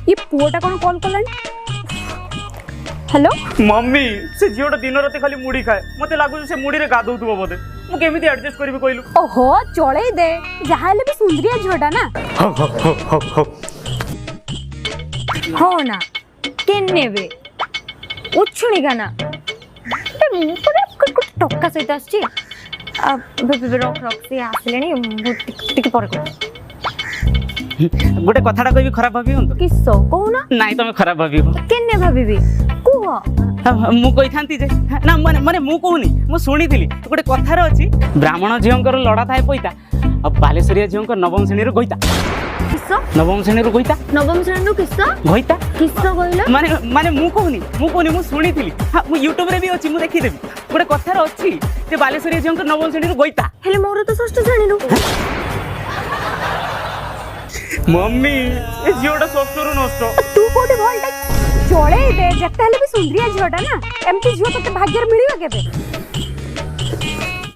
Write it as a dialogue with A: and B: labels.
A: ये पुओटा कौन call Kalani? Hello
B: mummy से झीटा दिन राति खाली मुड़ी खाए मते लागु से मुड़ी रे गाधौथुबो बोधे मु केमिति एडजस्ट करबी कहलु।
A: ओहो चले दे जहा हेले भी सुंदरिया झीटा ना हो ना केने बे उछुणी गाना ए मु पर टक्का सहित आछि रख रख से आसलेनी टिके पर
B: गोटे कथाटा कहबी खराब भाबी हन
A: किसो कहूना
B: नाही तमे खराब भाबी हो
A: केने भाबीबी कुह
B: मु कहि थांती जे ना माने माने मु कहूनी मु सुनिथिली गोटे कथार अछि ब्राह्मण झियंकर लड़ा थाए पइता आ बालेश्वरिया झियंकर नवम श्रेणी रो गइता
A: किसो
B: नवम श्रेणी रो गइता
A: नवम श्रेणी किसो
B: गइता
A: किसो कहला
B: माने माने मु कहूनी मु सुनिथिली हां मु YouTube रे भी अछि मु देखि देबी गोटे कथार अछि जे बालेश्वरिया झियंकर नवम श्रेणी रो गइता
A: हेले मोर तो षष्ठ श्रेणी रो
B: मम्मी ए झियोटा सस्तुरु नष्ट
A: तू कोठी भलटा चले दे जत्ते हेले भी सुंदरिया झियोटा ना एमती झियो तते भाग्यर मिलियो केबे